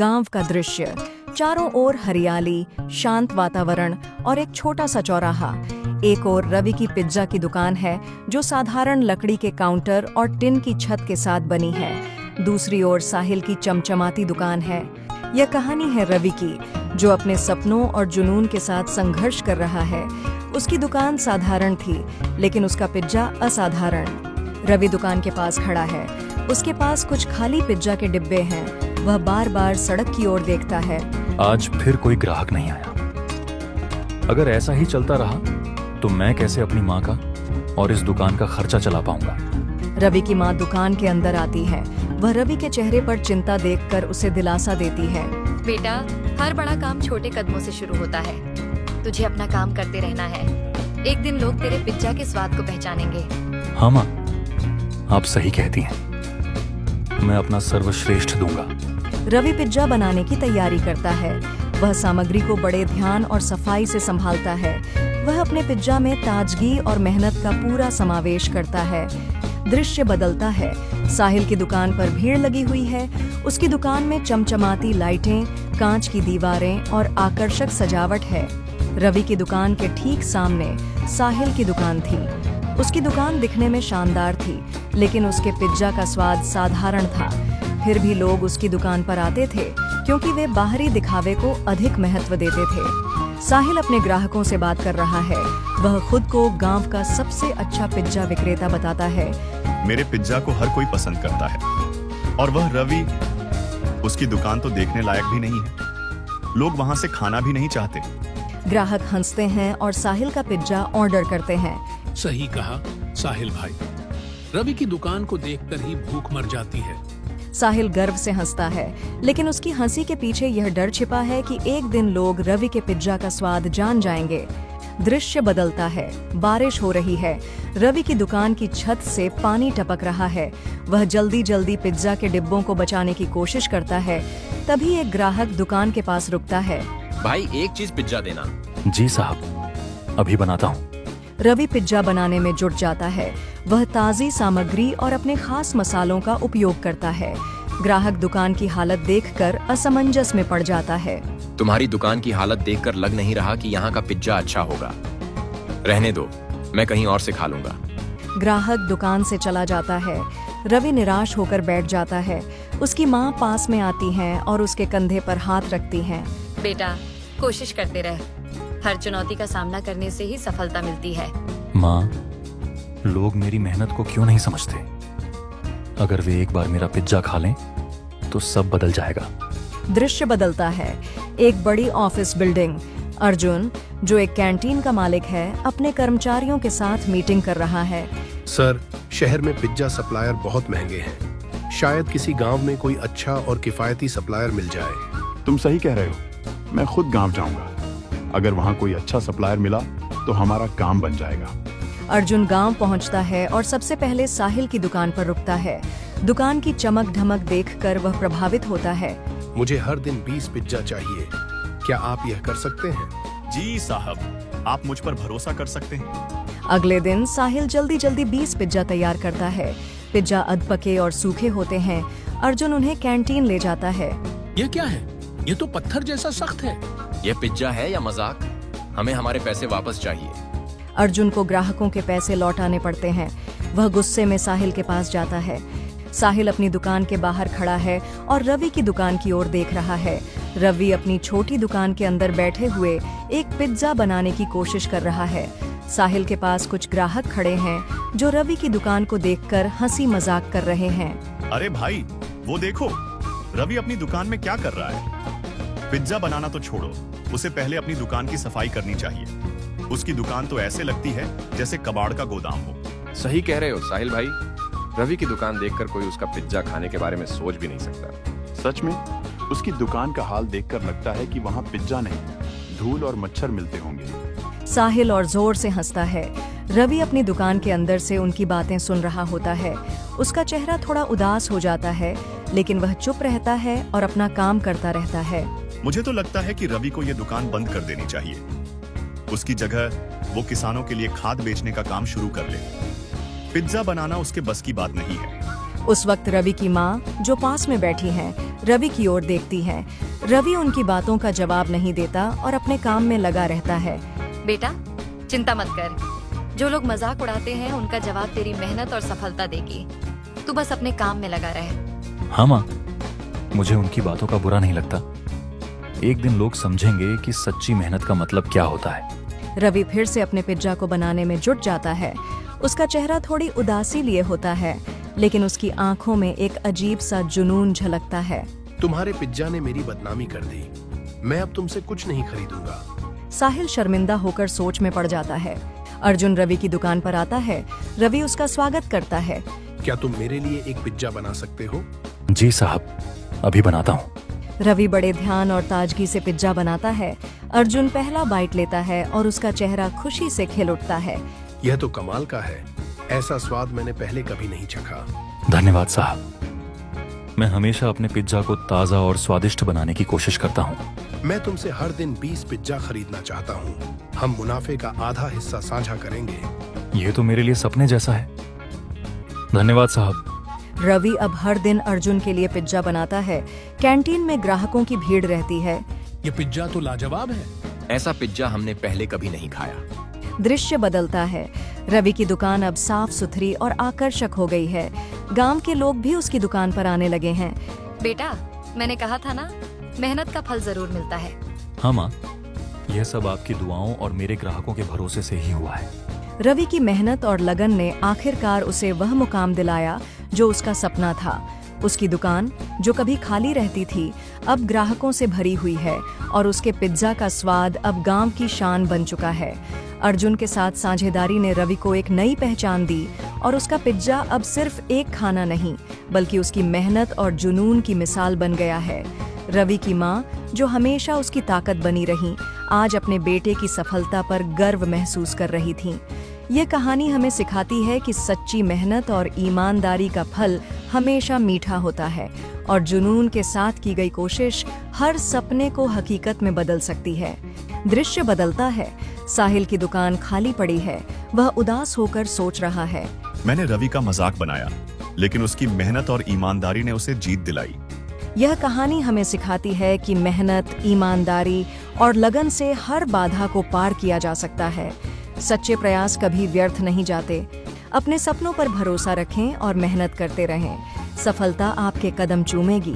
गांव का दृश्य, चारों ओर हरियाली, शांत वातावरण और एक छोटा सा चौराहा। एक ओर रवि की पिज्जा की दुकान है जो साधारण लकड़ी के काउंटर और टिन की छत के साथ बनी है। दूसरी ओर साहिल की चमचमाती दुकान है। यह कहानी है रवि की, जो अपने सपनों और जुनून के साथ संघर्ष कर रहा है। उसकी दुकान साधारण थी, लेकिन उसका पिज्जा असाधारण। रवि दुकान के पास खड़ा है। उसके पास कुछ खाली पिज्जा के डिब्बे हैं। वह बार बार सड़क की ओर देखता है। आज फिर कोई ग्राहक नहीं आया। अगर ऐसा ही चलता रहा तो मैं कैसे अपनी माँ का और इस दुकान का खर्चा चला पाऊंगा। रवि की माँ दुकान के अंदर आती है। वह रवि के चेहरे पर चिंता देखकर उसे दिलासा देती है। बेटा, हर बड़ा काम छोटे कदमों से शुरू होता है। तुझे अपना काम करते रहना है। एक दिन लोग तेरे पिज्जा के स्वाद को पहचानेंगे। हाँ माँ, आप सही कहती हैं। मैं अपना सर्वश्रेष्ठ दूंगा। रवि पिज्जा बनाने की तैयारी करता है। वह सामग्री को बड़े ध्यान और सफाई से संभालता है। वह अपने पिज्जा में ताजगी और मेहनत का पूरा समावेश करता है। दृश्य बदलता है। साहिल की दुकान पर भीड़ लगी हुई है। उसकी दुकान में चमचमाती लाइटें, कांच की दीवारें और आकर्षक सजावट है। रवि की दुकान के ठीक सामने साहिल की दुकान थी। उसकी दुकान दिखने में शानदार थी, लेकिन उसके पिज्जा का स्वाद साधारण था। फिर भी लोग उसकी दुकान पर आते थे, क्योंकि वे बाहरी दिखावे को अधिक महत्व देते थे। साहिल अपने ग्राहकों से बात कर रहा है। वह खुद को गांव का सबसे अच्छा पिज्जा विक्रेता बताता है। मेरे पिज्जा को हर कोई पसंद करता है, और वह रवि, उसकी दुकान तो देखने लायक भी नहीं है। लोग वहां से खाना भी नहीं चाहते। ग्राहक हंसते हैं और साहिल का पिज्जा ऑर्डर करते हैं। सही कहा साहिल भाई, रवि की दुकान को देखकर ही भूख मर जाती है। साहिल गर्व से हंसता है, लेकिन उसकी हंसी के पीछे यह डर छिपा है कि एक दिन लोग रवि के पिज्जा का स्वाद जान जाएंगे। दृश्य बदलता है। बारिश हो रही है। रवि की दुकान की छत से पानी टपक रहा है। वह जल्दी जल्दी पिज्जा के डिब्बों को बचाने की कोशिश करता है। तभी एक ग्राहक दुकान के पास रुकता है। भाई, एक चीज पिज्जा देना। जी साहब, अभी बनाता हूँ। रवि पिज्जा बनाने में जुट जाता है। वह ताज़ी सामग्री और अपने खास मसालों का उपयोग करता है। ग्राहक दुकान की हालत देखकर असमंजस में पड़ जाता है। तुम्हारी दुकान की हालत देखकर लग नहीं रहा कि यहाँ का पिज्जा अच्छा होगा। रहने दो, मैं कहीं और से खा लूंगा। ग्राहक दुकान से चला जाता है। रवि निराश होकर बैठ जाता है। उसकी माँ पास में आती हैं और उसके कंधे पर हाथ रखती हैं। बेटा, कोशिश करते रह। हर चुनौती का सामना करने से ही सफलता मिलती है। माँ, लोग मेरी मेहनत को क्यों नहीं समझते? अगर वे एक बार मेरा पिज्जा खा लें तो सब बदल जाएगा। दृश्य बदलता है। एक बड़ी ऑफिस बिल्डिंग। अर्जुन, जो एक कैंटीन का मालिक है, अपने कर्मचारियों के साथ मीटिंग कर रहा है। सर, शहर में पिज्जा सप्लायर बहुत महंगे हैं। शायद किसी गांव में कोई अच्छा और किफायती सप्लायर मिल जाए। तुम सही कह रहे हो। मैं खुद गांव जाऊंगा। अगर वहां कोई अच्छा सप्लायर मिला तो हमारा काम बन जाएगा। अर्जुन गांव पहुंचता है और सबसे पहले साहिल की दुकान पर रुकता है। दुकान की चमक धमक देखकर वह प्रभावित होता है। मुझे हर दिन 20 पिज्जा चाहिए। क्या आप यह कर सकते हैं? जी साहब, आप मुझ पर भरोसा कर सकते हैं। अगले दिन साहिल जल्दी जल्दी 20 पिज्जा तैयार करता है। पिज्जा अधपके और सूखे होते हैं। अर्जुन उन्हें कैंटीन ले जाता है। यह क्या है? ये तो पत्थर जैसा सख्त है। यह पिज्जा है या मजाक? हमें हमारे पैसे वापस चाहिए। अर्जुन को ग्राहकों के पैसे लौटाने पड़ते हैं। वह गुस्से में साहिल के पास जाता है। साहिल अपनी दुकान के बाहर खड़ा है और रवि की दुकान की ओर देख रहा है। रवि अपनी छोटी दुकान के अंदर बैठे हुए एक पिज्जा बनाने की कोशिश कर रहा है। साहिल के पास कुछ ग्राहक खड़े हैं, जो रवि की दुकान को देखकर हंसी मजाक कर रहे हैं। अरे भाई, वो देखो, रवि अपनी दुकान में क्या कर रहा है। पिज्जा बनाना तो छोड़ो, उसे पहले अपनी दुकान की सफाई करनी चाहिए। उसकी दुकान तो ऐसे लगती है जैसे कबाड़ का गोदाम हो। सही कह रहे हो साहिल भाई। रवि की दुकान देखकर कोई उसका पिज्जा खाने के बारे में सोच भी नहीं सकता। सच में उसकी दुकान का हाल देखकर लगता है कि वहाँ पिज्जा नहीं, धूल और मच्छर मिलते होंगे। साहिल और जोर से हंसता है। रवि अपनी दुकान के अंदर से उनकी बातें सुन रहा होता है। उसका चेहरा थोड़ा उदास हो जाता है, लेकिन वह चुप रहता है और अपना काम करता रहता है। मुझे तो लगता है कि रवि को यह दुकान बंद कर देनी चाहिए। उसकी जगह वो किसानों के लिए खाद बेचने का काम शुरू कर ले। पिज्जा बनाना उसके बस की बात नहीं है। उस वक्त रवि की माँ, जो पास में बैठी हैं, रवि की ओर देखती हैं। रवि उनकी बातों का जवाब नहीं देता और अपने काम में लगा रहता है। बेटा, चिंता मत कर। जो लोग मजाक उड़ाते हैं उनका जवाब तेरी मेहनत और सफलता देगी। तू बस अपने काम में लगा रहे। हाँ माँ, मुझे उनकी बातों का बुरा नहीं लगता। एक दिन लोग समझेंगे कि सच्ची मेहनत का मतलब क्या होता है। रवि फिर से अपने पिज्जा को बनाने में जुट जाता है। उसका चेहरा थोड़ी उदासी लिए होता है, लेकिन उसकी आंखों में एक अजीब सा जुनून झलकता है। तुम्हारे पिज्जा ने मेरी बदनामी कर दी। मैं अब तुमसे कुछ नहीं खरीदूंगा। साहिल शर्मिंदा होकर सोच में पड़ जाता है। अर्जुन रवि की दुकान पर आता है। रवि उसका स्वागत करता है। क्या तुम मेरे लिए एक पिज्जा बना सकते हो? जी साहब, अभी बनाता हूँ। रवि बड़े ध्यान और ताजगी से पिज्जा बनाता है। अर्जुन पहला बाइट लेता है और उसका चेहरा खुशी से खिल उठता है। यह तो कमाल का है। ऐसा स्वाद मैंने पहले कभी नहीं चखा। धन्यवाद साहब। मैं हमेशा अपने पिज्जा को ताज़ा और स्वादिष्ट बनाने की कोशिश करता हूँ। मैं तुमसे हर दिन 20 पिज्जा खरीदना चाहता हूँ। हम मुनाफे का आधा हिस्सा साझा करेंगे। ये तो मेरे लिए सपने जैसा है। धन्यवाद साहब। रवि अब हर दिन अर्जुन के लिए पिज्जा बनाता है। कैंटीन में ग्राहकों की भीड़ रहती है। ये पिज्जा तो लाजवाब है। ऐसा पिज्जा हमने पहले कभी नहीं खाया। दृश्य बदलता है। रवि की दुकान अब साफ सुथरी और आकर्षक हो गई है। गांव के लोग भी उसकी दुकान पर आने लगे हैं। बेटा, मैंने कहा था ना, मेहनत का फल जरूर मिलता है। हाँ माँ, यह सब आपकी दुआओं और मेरे ग्राहकों के भरोसे से ही हुआ है। रवि की मेहनत और लगन ने आखिरकार उसे वह मुकाम दिलाया जो उसका सपना था। उसकी दुकान, जो कभी खाली रहती थी, अब ग्राहकों से भरी हुई है और उसके पिज्जा का स्वाद अब गांव की शान बन चुका है। अर्जुन के साथ साझेदारी ने रवि को एक नई पहचान दी और उसका पिज्जा अब सिर्फ एक खाना नहीं, बल्कि उसकी मेहनत और जुनून की मिसाल बन गया है। रवि की माँ, जो हमेशा उसकी ताकत बनी रही, आज अपने बेटे की सफलता पर गर्व महसूस कर रही थीं। ये कहानी हमें सिखाती है कि सच्ची मेहनत और ईमानदारी का फल हमेशा मीठा होता है और जुनून के साथ की गई कोशिश हर सपने को हकीकत में बदल सकती है। दृश्य बदलता है। साहिल की दुकान खाली पड़ी है। वह उदास होकर सोच रहा है। मैंने रवि का मजाक बनाया, लेकिन उसकी मेहनत और ईमानदारी ने उसे जीत दिलाई। यह कहानी हमें सिखाती है कि मेहनत, ईमानदारी और लगन से हर बाधा को पार किया जा सकता है। सच्चे प्रयास कभी व्यर्थ नहीं जाते। अपने सपनों पर भरोसा रखें और मेहनत करते रहें। सफलता आपके कदम चूमेगी।